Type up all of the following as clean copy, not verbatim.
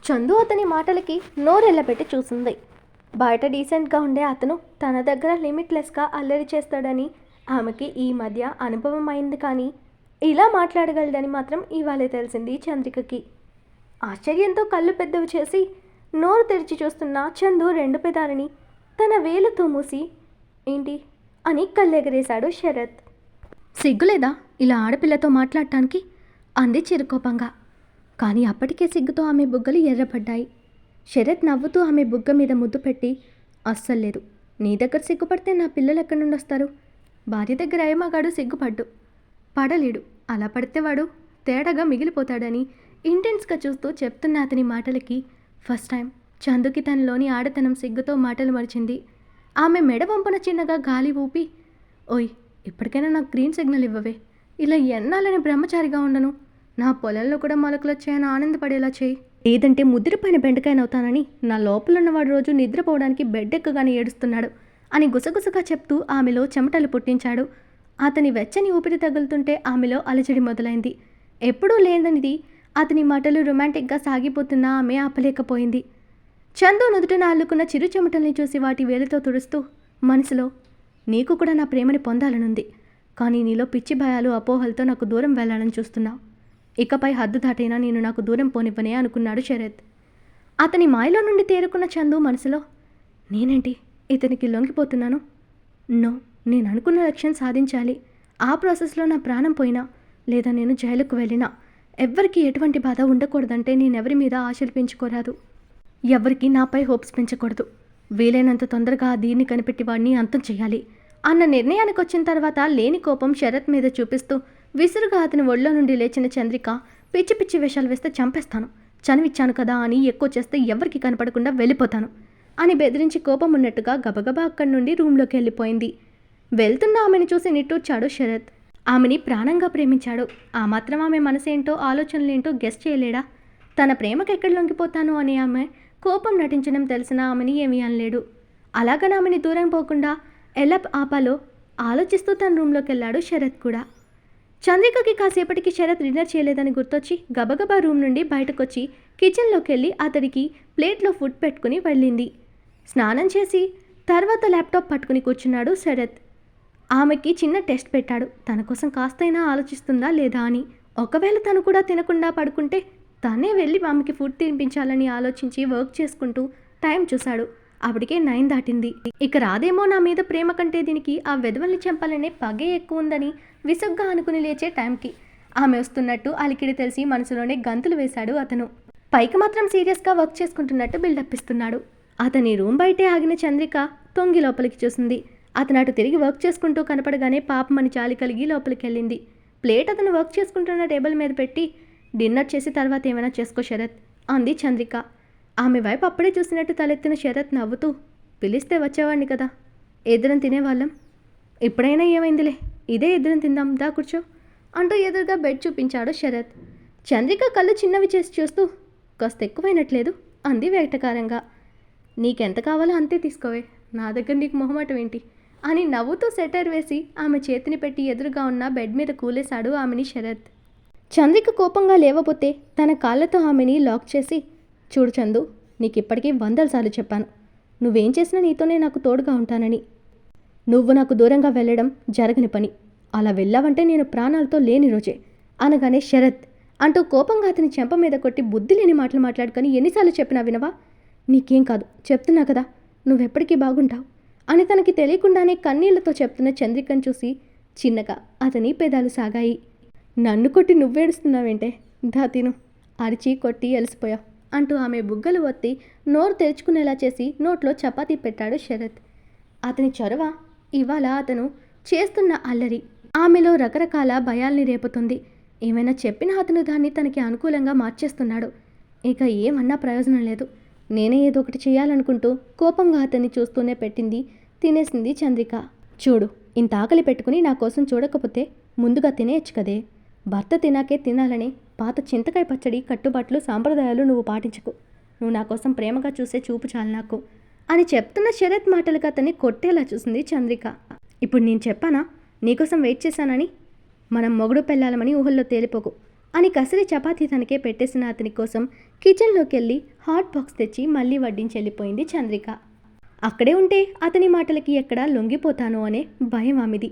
చందు అతని మాటలకి నోరెళ్ళబెట్టి చూసింది. బయట డీసెంట్గా ఉండే అతను తన దగ్గర లిమిట్లెస్గా అల్లరి చేస్తాడని ఆమెకి ఈ మధ్య అనుభవం అయింది, కానీ ఇలా మాట్లాడగలడని మాత్రం ఇవాళే తెలిసింది చంద్రికకి. ఆశ్చర్యంతో కళ్ళు పెద్దవి చేసి నోరు తెరిచి చూస్తున్న చందు రెండు పెదాలని తన వేలుతో మూసి ఏంటి అని కళ్ళెగరేశాడు శరత్. సిగ్గులేదా ఇలా ఆడపిల్లతో మాట్లాడటానికి అంది చిరుకోపంగా. కానీ అప్పటికే సిగ్గుతో ఆమె బుగ్గలు ఎర్రపడ్డాయి. శరత్ నవ్వుతూ ఆమె బుగ్గ మీద ముద్దు పెట్టి, అస్సల్లేదు, నీ దగ్గర సిగ్గుపడితే నా పిల్లలు ఎక్కడి నుండి వస్తారు? భార్య దగ్గర అయ్యమగాడు సిగ్గుపడ్డు పడలేడు, అలా పడితే వాడు తేడాగా మిగిలిపోతాడని ఇంటెన్స్గా చూస్తూ చెప్తున్న అతని మాటలకి ఫస్ట్ టైం చందుకి తనలోని ఆడతనం సిగ్గుతో మాటలు మరిచింది. ఆమె మెడ వంపున చిన్నగా గాలి ఊపి, ఓయ్ ఇప్పటికైనా నాకు గ్రీన్ సిగ్నల్ ఇవ్వవే, ఇలా ఎన్నాలని బ్రహ్మచారిగా ఉండను, నా పొలంలో కూడా మొలకలు వచ్చాయని ఆనందపడేలా చేయి, లేదంటే ముద్దురిపైన బెండకాయనవుతానని నా లోపలున్నవాడు రోజు నిద్రపోవడానికి బెడ్ ఎక్కగానే ఏడుస్తున్నాడు అని గుసగుసగా చెప్తూ ఆమెలో చెమటలు పుట్టించాడు. అతని వెచ్చని ఊపిరి తగులుతుంటే ఆమెలో అలజడి మొదలైంది. ఎప్పుడూ లేదనిది అతని మాటలు రొమాంటిక్గా సాగిపోతున్నా ఆమె ఆపలేకపోయింది. చందు నుదుటన అల్లుకున్న చిరు చెమటల్ని చూసి వాటి వేలితో తుడుస్తూ మనసులో, నీకు కూడా నా ప్రేమని పొందాలనుంది, కానీ నీలో పిచ్చి భయాలు అపోహలతో నాకు దూరం వెళ్ళాలని చూస్తున్నావు, ఇకపై హద్దు దాటైనా నేను నాకు దూరం పోనివ్వనే అనుకున్నాడు శరత్. అతని మాయలో నుండి తేరుకున్న చందు మనసులో, నేనేంటి ఇతనికి లొంగిపోతున్నాను? నో, నేను అనుకున్న లక్ష్యం సాధించాలి. ఆ ప్రాసెస్లో నా ప్రాణం పోయినా లేదా నేను జైలుకు వెళ్ళినా ఎవ్వరికి ఎటువంటి బాధ ఉండకూడదంటే నేనెవరి మీద ఆశలు పెంచుకోరాదు, ఎవరికి నాపై హోప్స్ పెంచకూడదు, వీలైనంత తొందరగా దీన్ని కనిపెట్టి వాడిని అంతం చేయాలి అన్న నిర్ణయానికి వచ్చిన తర్వాత లేని కోపం శరత్ మీద చూపిస్తూ విసురుగా అతని ఒళ్ళో నుండి లేచిన చంద్రిక, పిచ్చి పిచ్చి వేషాలు వేస్తే చంపేస్తాను, చనివిచ్చాను కదా అని ఎక్కువ చేస్తే ఎవరికి కనపడకుండా వెళ్ళిపోతాను అని బెదిరించి కోపం ఉన్నట్టుగా గబగబా అక్కడి నుండి రూమ్లోకి వెళ్ళిపోయింది. వెళ్తున్న ఆమెను చూసి నిట్టూర్చాడు శరత్. ఆమెని ప్రాణంగా ప్రేమించాడు. ఆ మాత్రం ఆమె మనసేంటో ఆలోచనలేంటో గెస్ చేయలేడా? తన ప్రేమకు ఎక్కడ లొంగిపోతాను అని ఆమె కోపం నటించడం తెలిసిన ఆమెని ఏమీ అనలేడు. అలాగని ఆమెని దూరం పోకుండా ఎలా ఆపాలో ఆలోచిస్తూ తన రూమ్లోకి వెళ్ళాడు శరత్ కూడా. చంద్రికకి కాసేపటికి శరత్ డిన్నర్ చేయలేదని గుర్తొచ్చి గబగబా రూమ్ నుండి బయటకొచ్చి కిచెన్లోకి వెళ్ళి అతడికి ప్లేట్లో ఫుడ్ పెట్టుకుని వెళ్ళింది. స్నానం చేసి తర్వాత ల్యాప్టాప్ పట్టుకుని కూర్చున్నాడు శరత్. ఆమెకి చిన్న టెస్ట్ పెట్టాడు, తన కోసం కాస్తైనా ఆలోచిస్తుందా లేదా అని. ఒకవేళ తను కూడా తినకుండా పడుకుంటే తనే వెళ్ళి ఆమెకి ఫుడ్ తినిపించాలని ఆలోచించి వర్క్ చేసుకుంటూ టైం చూశాడు. అప్పటికే 9 దాటింది. ఇక రాదేమో నా మీద ప్రేమ కంటే దీనికి ఆ వెధవల్ని చంపాలనే పగే ఎక్కువ ఉందని విసుగ్గా అనుకుని లేచే టైంకి ఆమె వస్తున్నట్టు అలికిడి తెలిసి మనసులోనే గంతులు వేశాడు అతను. పైకి మాత్రం సీరియస్గా వర్క్ చేసుకుంటున్నట్టు బిల్డప్ ఇస్తున్నాడు. అతని రూమ్ బయటే ఆగిన చంద్రిక తొంగి లోపలికి చూసింది. అతను అటు తిరిగి వర్క్ చేసుకుంటూ కనపడగానే పాపమని జాలి కలిగి లోపలికి వెళ్ళింది. ప్లేట్ అతను వర్క్ చేసుకుంటున్న టేబుల్ మీద పెట్టి, డిన్నర్ చేసి తర్వాత ఏమైనా చేసుకో శరత్ అంది చంద్రిక. ఆమె వైపు అప్పుడే చూసినట్టు తలెత్తిన శరత్ నవ్వుతూ, పిలిస్తే వచ్చేవాడిని కదా, ఇద్దరం తినేవాళ్ళం, ఇప్పుడైనా ఏమైందిలే, ఇదే ఇద్దరం తిందాం, దా కూర్చో అంటూ ఎదురుగా బెడ్ చూపించాడు శరత్. చంద్రిక కళ్ళు చిన్నవి చేసి చూస్తూ, కాస్త ఎక్కువైనట్లేదు అంది వేటకారంగా. నీకెంత కావాలో అంతే తీసుకోవే, నా దగ్గర నీకు మొహమాటం ఏంటి అని నవ్వుతూ సెటర్ వేసి ఆమె చేతిని పెట్టి ఎదురుగా ఉన్న బెడ్ మీద కూలేశాడు ఆమెని శరత్. చంద్రిక కోపంగా లేవబోతే తన కాళ్ళతో ఆమెని లాక్ చేసి, చూడు చందు, నీకు ఇప్పటికీ 100 సార్లు చెప్పాను, నువ్వేం చేసినా నీతోనే నాకు తోడుగా ఉంటానని. నువ్వు నాకు దూరంగా వెళ్ళడం జరగని పని, అలా వెళ్ళావంటే నేను ప్రాణాలతో లేని రోజే అనగానే శరత్ అంటూ కోపంగా అతని చెంప మీద కొట్టి, బుద్ధి లేని మాటలు మాట్లాడుకొని ఎన్నిసార్లు చెప్పినా వినవా? నీకేం కాదు, చెప్తున్నా కదా, నువ్వెప్పటికీ బాగుంటావు అని తనకి తెలియకుండానే కన్నీళ్లతో చెప్తున్న చంద్రికను చూసి చిన్నగా అతని పెదాలు సాగాయి. నన్ను కొట్టి నువ్వేడుస్తున్నావేంటే, దా తిను అరిచి కొట్టి అలసిపోయావు అంటూ ఆమె బుగ్గలు ఒత్తి నోరు తెరుచుకునేలా చేసి నోట్లో చపాతీ పెట్టాడు శరత్. అతని చొరవ, ఇవాళ అతను చేస్తున్న అల్లరి ఆమెలో రకరకాల భయాల్ని రేపుతుంది. ఏమైనా చెప్పినా అతను దాన్ని తనకి అనుకూలంగా మార్చేస్తున్నాడు. ఇక ఏమన్నా ప్రయోజనం లేదు. నేనే ఏదో ఒకటి చేయాలనుకుంటూ కోపంగా అతన్ని చూస్తూనే పెట్టింది తినేసింది చంద్రిక. చూడు, ఇంత ఆకలి పెట్టుకుని నా కోసం చూడకపోతే ముందుగా తినేయచ్చు కదే, భర్త తినాకే తినాలని పాత చింతకాయ పచ్చడి కట్టుబాట్లు సాంప్రదాయాలు నువ్వు పాటించకు, నువ్వు నా కోసం ప్రేమగా చూసే చూపు చాలు నాకు అని చెప్తున్న శరత్ మాటలకు అతన్ని కొట్టేలా చూసింది చంద్రిక. ఇప్పుడు నేను చెప్పానా నీకోసం వెయిట్ చేశానని? మనం మొగుడు పెళ్ళాలమని ఊహల్లో తేలిపోకు, అని కసిరి చపాతీ తనకే పెట్టేసిన అతని కోసం కిచెన్లోకి వెళ్ళి హాట్ బాక్స్ తెచ్చి మళ్ళీ వడ్డించి వెళ్ళిపోయింది చంద్రిక. అక్కడే ఉంటే అతని మాటలకి ఎక్కడా లొంగిపోతానో అనే భయం ఆమెది.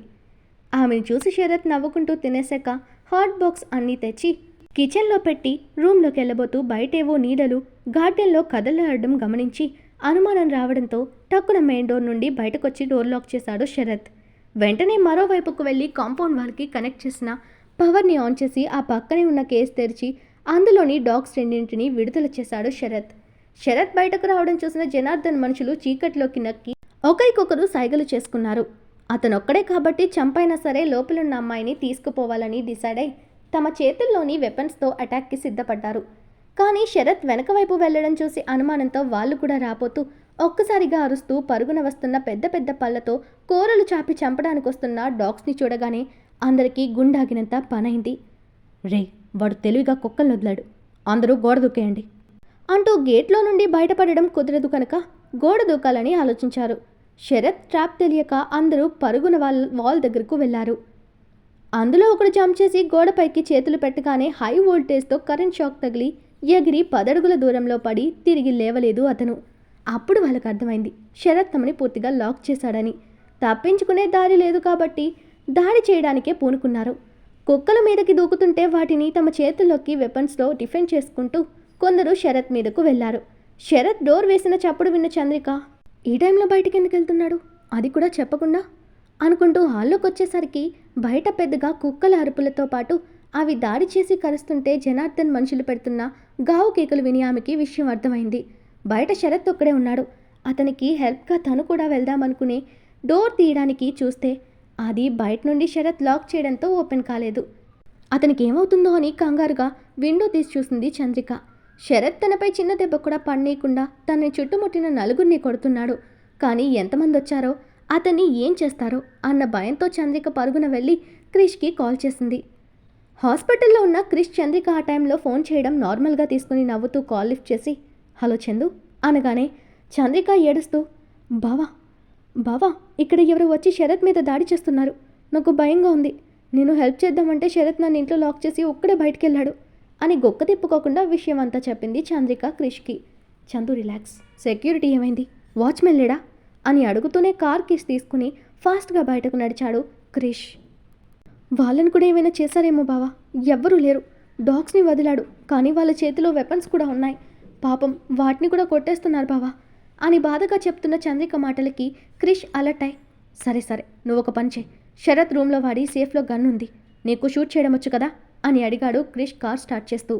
ఆమెను చూసి శరత్ నవ్వుకుంటూ తినేశాక హాట్ బాక్స్ అన్నీ తెచ్చి కిచెన్లో పెట్టి రూమ్లోకి వెళ్ళబోతూ బయటేవో నీడలు గార్డెన్లో కదలాడడం గమనించి అనుమానం రావడంతో టక్కున మెయిన్ డోర్ నుండి బయటకొచ్చి డోర్ లాక్ చేశాడు శరత్. వెంటనే మరోవైపుకు వెళ్ళి కాంపౌండ్ వాల్కి కనెక్ట్ చేసిన పవర్ని ఆన్ చేసి ఆ పక్కనే ఉన్న కేస్ తెరిచి అందులోని డాగ్స్ రెండింటిని విడుదల చేశాడు శరత్. శరత్ బయటకు రావడం చూసిన జనార్దన్ మనుషులు చీకట్లోకి నక్కి ఒకరికొకరు సైగలు చేసుకున్నారు. అతనొక్కడే కాబట్టి చంపైనా సరే లోపలున్న అమ్మాయిని తీసుకుపోవాలని డిసైడ్ అయి తమ చేతుల్లోని వెపన్స్తో అటాక్కి సిద్ధపడ్డారు. కానీ శరత్ వెనక వైపు వెళ్లడం చూసి అనుమానంతో వాళ్ళు కూడా రాపోతూ ఒక్కసారిగా అరుస్తూ పరుగున వస్తున్న పెద్ద పెద్ద పళ్ళతో కూరలు చాపి చంపడానికి వస్తున్న డాగ్స్ని చూడగానే అందరికీ గుండాగినంత పనైంది. రే, వాడు తెలివిగా కుక్కల్ని వదిలాడు, అందరూ గోడ దూకేయండి అంటూ గేట్లో నుండి బయటపడడం కుదరదు కనుక గోడ దూకాలని ఆలోచించారు. శరత్ ట్రాప్ తెలియక అందరూ పరుగున వాల్ దగ్గరకు వెళ్లారు. అందులో ఒకడు జంప్ చేసి గోడపైకి చేతులు పెట్టగానే హై వోల్టేజ్తో కరెంట్ షాక్ తగిలి ఎగిరి 10 అడుగుల దూరంలో పడి తిరిగి లేవలేదు అతను. అప్పుడు వాళ్ళకు అర్థమైంది శరత్ తమని పూర్తిగా లాక్ చేశాడని. తప్పించుకునే దారి లేదు కాబట్టి దాడి చేయడానికే పూనుకున్నారు. కుక్కల మీదకి దూకుతుంటే వాటిని తమ చేతుల్లోకి వెపన్స్లో డిఫెండ్ చేసుకుంటూ కొందరు శరత్ మీదకు వెళ్లారు. శరత్ డోర్ వేసిన చప్పుడు విన్న చంద్రిక ఈ టైంలో బయటికి ఎందుకు వెళ్తున్నాడు, అది కూడా చెప్పకుండా అనుకుంటూ హాల్లోకి వచ్చేసరికి బయట పెద్దగా కుక్కల అరుపులతో పాటు అవి దాడి చేసి కరుస్తుంటే జనార్దన్ మనుషులు పెడుతున్న గావు కేకలు విని ఆమెకి విషయం అర్థమైంది. బయట శరత్ ఒక్కడే ఉన్నాడు. అతనికి హెల్ప్గా తను కూడా వెళ్దామనుకుని డోర్ తీయడానికి చూస్తే అది బయట నుండి శరత్ లాక్ చేయడంతో ఓపెన్ కాలేదు. అతనికి ఏమవుతుందో అని కంగారుగా విండో తీసి చూసింది చంద్రిక. శరత్ తనపై చిన్న దెబ్బ కూడా పడనీయకుండా తనని చుట్టుముట్టిన నలుగురిని కొడుతున్నాడు. కానీ ఎంతమంది వచ్చారో అతన్ని ఏం చేస్తారో అన్న భయంతో చంద్రిక పరుగున వెళ్ళి క్రిష్కి కాల్ చేసింది. హాస్పిటల్లో ఉన్న క్రిష్ చంద్రిక ఆ టైంలో ఫోన్ చేయడం నార్మల్గా తీసుకుని నవ్వుతూ కాల్ లిఫ్ట్ చేసి హలో చందు అనగానే చంద్రిక ఏడుస్తూ బావా ఇక్కడ ఎవరు వచ్చి శరత్ మీద దాడి చేస్తున్నారు, నాకు భయంగా ఉంది, నేను హెల్ప్ చేద్దామంటే శరత్ నన్ను ఇంట్లో లాక్ చేసి ఒక్కడే బయటికి వెళ్ళాడు అని గొక్క తిప్పుకోకుండా విషయం అంతా చెప్పింది చంద్రిక క్రిష్కి. చందు రిలాక్స్, సెక్యూరిటీ ఏమైంది, వాచ్మెన్ లేడా అని అడుగుతూనే కార్ కీస్ తీసుకుని ఫాస్ట్గా బయటకు నడిచాడు క్రిష్. వాళ్ళని కూడా ఏమైనా చేశారేమో బావా, ఎవ్వరూ లేరు, డాగ్స్ని వదిలాడు కానీ వాళ్ళ చేతిలో వెపన్స్ కూడా ఉన్నాయి, పాపం వాటిని కూడా కొట్టేస్తున్నారు బావా అని బాధగా చెప్తున్న చంద్రిక మాటలకి క్రిష్ అలర్ట్ అయి సరే నువ్వు ఒక పని చేయి, శరత్ రూమ్లో వాడి సేఫ్లో గన్ ఉంది, నీకు షూట్ చేయడం వచ్చు కదా అని అడిగాడు క్రిష్ కార్ స్టార్ట్ చేస్తూ.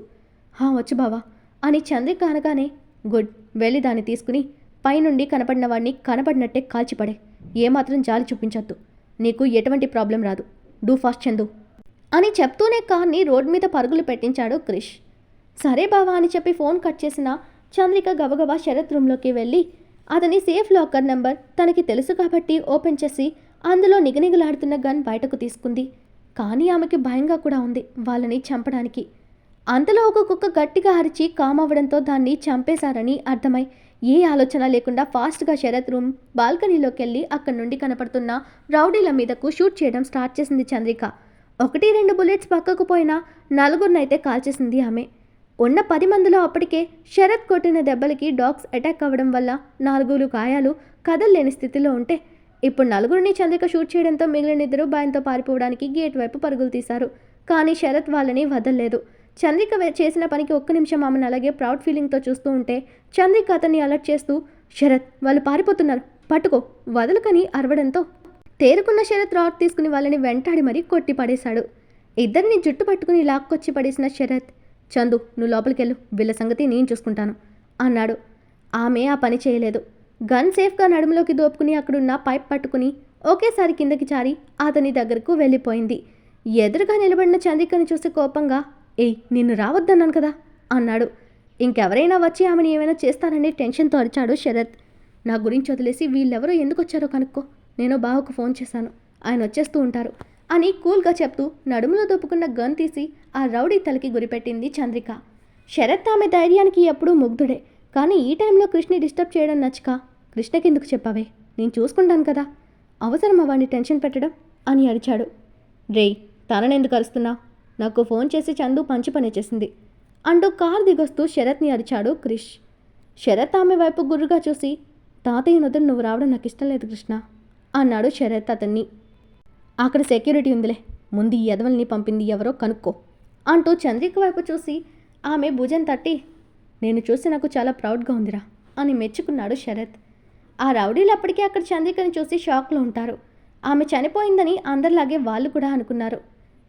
వచ్చు బావా అని చంద్రిక అనగానే గుడ్, వెళ్ళి దాన్ని తీసుకుని పైనుండి కనపడిన వాడిని కనపడినట్టే కాల్చిపడే, ఏమాత్రం జాలి చూపించొద్దు, నీకు ఎటువంటి ప్రాబ్లం రాదు, డూ ఫాస్ట్ చందు అని చెప్తూనే కార్ని రోడ్ మీద పరుగులు పెట్టించాడు క్రిష్. సరే బావా అని చెప్పి ఫోన్ కట్ చేసిన చంద్రిక గబగబా శరత్ రూమ్లోకి వెళ్ళి అతని సేఫ్ లాకర్ నెంబర్ తనకి తెలుసు కాబట్టి ఓపెన్ చేసి అందులో నిగనిగలాడుతున్న గన్ బయటకు తీసుకుంది. కానీ ఆమెకి భయంగా కూడా ఉంది వాళ్ళని చంపడానికి. అంతలో ఒక కుక్క గట్టిగా అరిచి కామ్ అవ్వడంతో దాన్ని చంపేశారని అర్థమై ఏ ఆలోచన లేకుండా ఫాస్ట్గా శరత్ రూమ్ బాల్కనీలోకి వెళ్ళి అక్కడి నుండి కనపడుతున్న రౌడీల మీదకు షూట్ చేయడం స్టార్ట్ చేసింది చంద్రిక. 1-2 బుల్లెట్స్ పక్కకు పోయినా 4గురినైతే కాల్చేసింది ఆమె. ఉన్న 10 మందిలో అప్పటికే శరత్ కొట్టిన దెబ్బలకి డాగ్స్ అటాక్ అవ్వడం వల్ల 4 గాయాలు కదల్లేని స్థితిలో ఉంటే ఇప్పుడు 4గురిని చంద్రిక షూట్ చేయడంతో మిగిలిన 2 భయంతో పారిపోవడానికి గేట్ వైపు పరుగులు తీశారు. కానీ శరత్ వాళ్ళని వదల్లేదు. చంద్రిక చేసిన పనికి 1 నిమిషం ఆమెను అలాగే ప్రౌడ్ ఫీలింగ్తో చూస్తూ ఉంటే చంద్రిక అతన్ని అలర్ట్ చేస్తూ శరత్ వాళ్ళు పారిపోతున్నారు, పట్టుకో వదలకని అరవడంతో తేరుకున్న శరత్ రాడ్ తీసుకుని వాళ్ళని వెంటాడి మరీ కొట్టి పడేశాడు. ఇద్దరిని జుట్టు పట్టుకుని లాక్కొచ్చి పడేసిన శరత్ చందు నువ్వు లోపలికెళ్ళు, వీళ్ళ సంగతి నేను చూసుకుంటాను అన్నాడు. ఆమె ఆ పని చేయలేదు. గన్ సేఫ్గా నడుములోకి దోపుకుని అక్కడున్న పైప్ పట్టుకుని ఒకేసారి కిందకి జారి అతని దగ్గరకు వెళ్ళిపోయింది. ఎదురుగా నిలబడిన చంద్రికని చూసి కోపంగా ఏయ్ నిన్ను రావద్దన్నాను కదా అన్నాడు. ఇంకెవరైనా వచ్చి ఆమెను ఏమైనా చేస్తారని టెన్షన్తో అరిచాడు శరత్. నా గురించి వదిలేసి వీళ్ళెవరో ఎందుకు వచ్చారో కనుక్కో, నేను బావకు ఫోన్ చేశాను, ఆయన వచ్చేస్తూ ఉంటారు అని కూల్గా చెప్తూ నడుములో దొప్పుకున్న గన్ తీసి ఆ రౌడీ తలకి గురిపెట్టింది చంద్రిక. శరత్ ఆమె ధైర్యానికి ఎప్పుడూ ముగ్ధుడే. కానీ ఈ టైంలో కృష్ణని డిస్టర్బ్ చేయడం నచ్చక కృష్ణకెందుకు చెప్పావే, నేను చూసుకుంటాను కదా, అవసరమా వాడిని టెన్షన్ పెట్టడం అని అరిచాడు. రేయ్ తననెందుకు అరుస్తున్నా, నాకు ఫోన్ చేసి చందు పంచి పని చేసింది అంటూ కారు దిగొస్తూ శరత్ని అరిచాడు క్రిష్. శరత్ ఆమె వైపు గుర్రుగా చూసి, తాతయ్య వద్ద నువ్వు రావడం నాకు ఇష్టం లేదు కృష్ణ అన్నాడు శరత్ అతన్ని. అక్కడ సెక్యూరిటీ ఉందిలే, ముందు ఈ ఎదవల్ని పంపింది ఎవరో కనుక్కో అంటూ చంద్రిక వైపు చూసి ఆమె భుజం తట్టి, నేను చూసి నాకు చాలా ప్రౌడ్గా ఉందిరా అని మెచ్చుకున్నాడు శరత్. ఆ రౌడీలు అప్పటికే అక్కడ చంద్రికని చూసి షాక్లో ఉంటారు. ఆమె చనిపోయిందని అందరిలాగే వాళ్ళు కూడా అనుకున్నారు.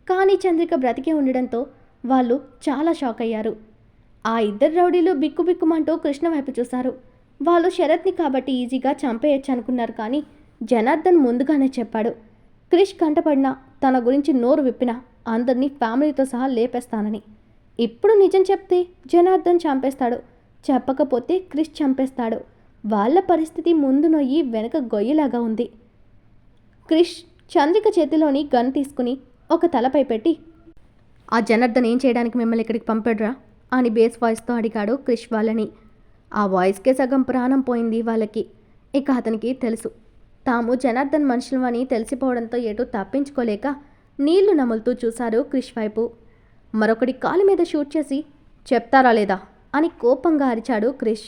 కానీ చంద్రిక బ్రతికే ఉండడంతో వాళ్ళు చాలా షాక్ అయ్యారు. ఆ ఇద్దరు రౌడీలు బిక్కుబిక్కుమంటూ కృష్ణ వైపు చూశారు. వాళ్ళు శరత్ని కాబట్టి ఈజీగా చంపేయచ్చు అనుకున్నారు. కానీ జనార్దన్ ముందుగానే చెప్పాడు, క్రిష్ కంటపడినా తన గురించి నోరు విప్పినా అందరినీ ఫ్యామిలీతో సహా లేపేస్తానని. ఇప్పుడు నిజం చెప్తే జనార్దన్ చంపేస్తాడు, చెప్పకపోతే క్రిష్ చంపేస్తాడు. వాళ్ళ పరిస్థితి ముందు నొయ్యి వెనక గొయ్యిలాగా ఉంది. క్రిష్ చంద్రిక చేతిలోని గన్ తీసుకుని ఒక తలపై పెట్టి, ఆ జనార్దన్ ఏం చేయడానికి మిమ్మల్ని ఇక్కడికి పంపాడురా అని బేస్ వాయిస్తో అడిగాడు క్రిష్ వాళ్ళని. ఆ వాయిస్కే సగం ప్రాణం పోయింది వాళ్ళకి. ఇక అతనికి తెలుసు తాము జనార్దన్ మనుషులమని తెలిసిపోవడంతో ఎటు తప్పించుకోలేక నీళ్లు నములుతూ చూశారు క్రిష్ వైపు. మరొకటి కాలు మీద షూట్ చేసి, చెప్తారా లేదా అని కోపంగా అరిచాడు క్రిష్.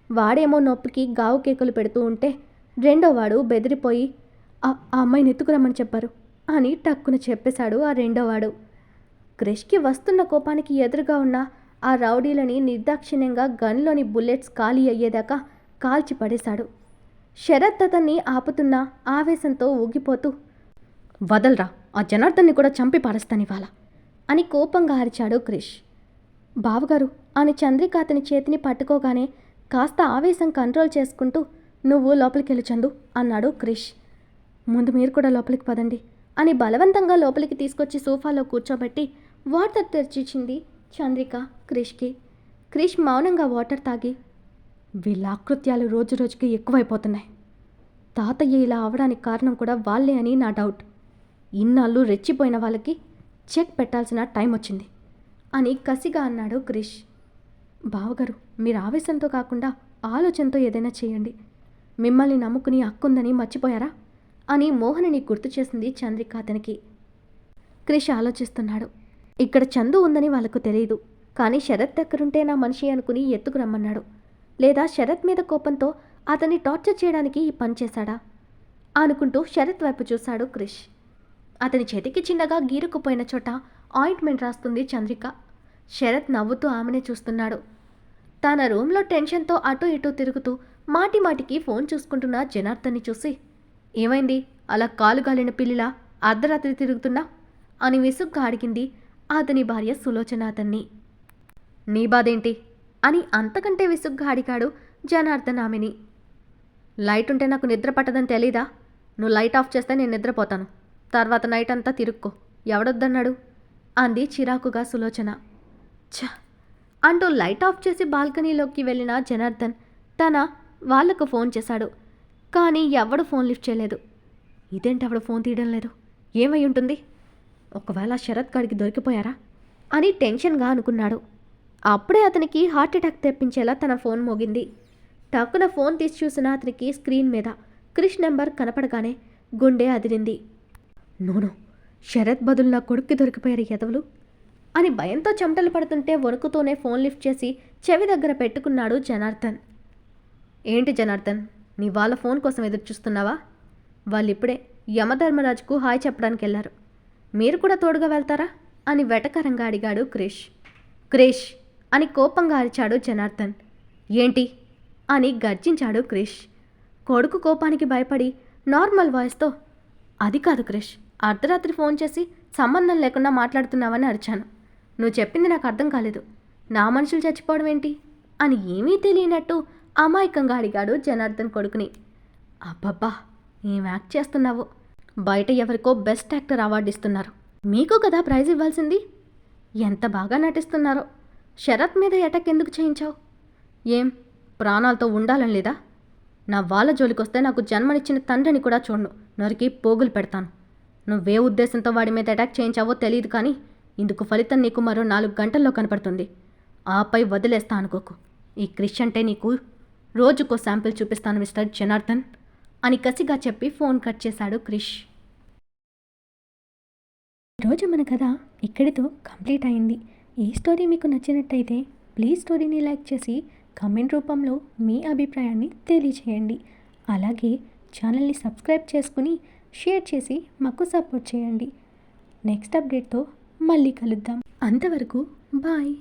వాడేమో నొప్పికి గావు కేకులు పెడుతూ ఉంటే రెండోవాడు బెదిరిపోయి, ఆ అమ్మాయిని ఎత్తుకురమ్మని చెప్పారు అని టక్కున చెప్పేశాడు ఆ రెండోవాడు. క్రిష్కి వస్తున్న కోపానికి ఎదురుగా ఉన్న ఆ రౌడీలని నిర్దాక్షిణ్యంగా గన్లోని బుల్లెట్స్ ఖాళీ అయ్యేదాకా కాల్చి పడేశాడు. శరత్ అతన్ని ఆపుతున్న ఆవేశంతో ఊగిపోతూ, వదలరా, ఆ జనార్దన్ని కూడా చంపి పారేస్తాను ఇవాళ అని కోపంగా అరిచాడు క్రిష్. బావగారు అని చంద్రిక అతని చేతిని పట్టుకోగానే కాస్త ఆవేశం కంట్రోల్ చేసుకుంటూ, నువ్వు లోపలికి వెళ్ళు చందు అన్నాడు క్రిష్. ముందు మీరు కూడా లోపలికి పదండి అని బలవంతంగా లోపలికి తీసుకొచ్చి సోఫాలో కూర్చోబెట్టి వాటర్ తెరిచిచ్చింది చంద్రిక క్రిష్కి. క్రిష్ మౌనంగా వాటర్ తాగి, వీళ్ళ ఆకృత్యాలు రోజు రోజుకి ఎక్కువైపోతున్నాయి. తాతయ్య ఇలా అవడానికి కారణం కూడా వాళ్ళే అని నా డౌట్. ఇన్నాళ్ళు రెచ్చిపోయిన వాళ్ళకి చెక్ పెట్టాల్సిన టైం వచ్చింది అని కసిగా అన్నాడు క్రిష్. బావగారు మీరు ఆవేశంతో కాకుండా ఆలోచనతో ఏదైనా చేయండి. మిమ్మల్ని నమ్ముకుని హక్కుందని మర్చిపోయారా అని మోహన్ని గుర్తు చేసింది చంద్రిక అతనికి. క్రిష్ ఆలోచిస్తున్నాడు. ఇక్కడ చందు ఉందని వాళ్ళకు తెలియదు. కానీ శరత్ దగ్గరుంటే నా మనిషి అనుకుని ఎత్తుకు రమ్మన్నాడు. లేదా శరత్ మీద కోపంతో అతన్ని టార్చర్ చేయడానికి ఈ పని చేశాడా అనుకుంటూ శరత్ వైపు చూశాడు క్రిష్. అతని చేతికి చిన్నగా గీరుకుపోయిన చోట ఆయింట్మెంట్ రాస్తుంది చంద్రిక. శరత్ నవ్వుతూ ఆమెనే చూస్తున్నాడు. తన రూమ్లో టెన్షన్తో అటూ ఇటూ తిరుగుతూ మాటిమాటికి ఫోన్ చూసుకుంటున్న జనార్దన్ని చూసి, ఏమైంది అలా కాలు గాలిన పిల్లిలా అర్ధరాత్రి తిరుగుతున్నా అని విసుగ్గా అడిగింది అతని భార్య సులోచన అతన్ని. నీ బాధేంటి అని అంతకంటే విసుగ్గా అడిగాడు జనార్దన్ ఆమెని. లైట్ ఉంటే నాకు నిద్ర పట్టదని తెలీదా? నువ్వు లైట్ ఆఫ్ చేస్తే నేను నిద్రపోతాను, తర్వాత నైట్ అంతా తిరుక్కో, ఎవడొద్దన్నాడు అంది చిరాకుగా సులోచన. ఛ అంటూ లైట్ ఆఫ్ చేసి బాల్కనీలోకి వెళ్ళిన జనార్దన్ తన వాళ్లకు ఫోన్ చేశాడు. కానీ ఎవడు ఫోన్ లిఫ్ట్ చేయలేదు. ఇదేంటి ఎవడు ఫోన్ తీయడం లేదు, ఏమై ఉంటుంది? ఒకవేళ శరత్ గాడికి దొరికిపోయారా అని టెన్షన్గా అనుకున్నాడు. అప్పుడే అతనికి హార్ట్ అటాక్ తెప్పించేలా తన ఫోన్ మోగింది. టక్కున ఫోన్ తీసి చూసిన అతనికి స్క్రీన్ మీద క్రిష్ నెంబర్ కనపడగానే గుండె అదిరింది. నోనో, శరత్ బదులు నా కొడుక్కి దొరికిపోయారు ఎదవలు అని భయంతో చెమటలు పడుతుంటే వణుకుతూనే ఫోన్ లిఫ్ట్ చేసి చెవి దగ్గర పెట్టుకున్నాడు జనార్దన్. ఏంటి జనార్దన్, నీ వాళ్ళ ఫోన్ కోసం ఎదురు చూస్తున్నావా? వాళ్ళిప్పుడే యమధర్మరాజుకు హాయ్ చెప్పడానికి వెళ్ళారు. మీరు కూడా తోడుగా వెళ్తారా అని వెటకరంగా అడిగాడు క్రిష్. క్రిష్ అని కోపంగా అరిచాడు జనార్దన్. ఏంటి అని గర్జించాడు క్రిష్. కొడుకు కోపానికి భయపడి నార్మల్ వాయిస్తో, అది కాదు క్రిష్, అర్ధరాత్రి ఫోన్ చేసి సంబంధం లేకుండా మాట్లాడుతున్నావని అరిచాను. నువ్వు చెప్పింది నాకు అర్థం కాలేదు. నా మనుషులు చచ్చిపోవడం ఏంటి అని ఏమీ తెలియనట్టు అమాయకంగా అడిగాడు జనార్దన్ కొడుకుని. అబ్బబ్బా, ఏం యాక్ట్ చేస్తున్నావు? బయట ఎవరికో బెస్ట్ యాక్టర్ అవార్డు ఇస్తున్నారు, మీకు కదా ప్రైజ్ ఇవ్వాల్సింది. ఎంత బాగా నటిస్తున్నారో. శరత్ మీద అటాక్ ఎందుకు చేయించావు? ఏం ప్రాణాలతో ఉండాలని లేదా? నా వాళ్ళ జోలికొస్తే నాకు జన్మనిచ్చిన తండ్రిని కూడా చూడను, నరికి పోగులు పెడతాను. నువ్వే ఉద్దేశంతో వాడి మీద అటాక్ చేయించావో తెలియదు, కానీ ఇందుకు ఫలితం నీకు మరో 4 గంటల్లో కనపడుతుంది. ఆపై వదిలేస్తా అనుకోకు. ఈ క్రిష్ అంటే నీకు రోజుకో శాంపిల్ చూపిస్తాను మిస్టర్ జనార్దన్ అని కసిగా చెప్పి ఫోన్ కట్ చేశాడు క్రిష్. ఈరోజు మన కథ ఇక్కడితో కంప్లీట్ అయింది. ఈ స్టోరీ మీకు నచ్చినట్టయితే ప్లీజ్ స్టోరీని లైక్ చేసి కామెంట్ రూపంలో మీ అభిప్రాయాన్ని తెలియచేయండి. అలాగే ఛానల్ని సబ్స్క్రైబ్ చేసుకుని షేర్ చేసి మాకు సపోర్ట్ చేయండి. నెక్స్ట్ అప్డేట్తో మళ్ళీ కలుద్దాం. అంతవరకు బాయ్.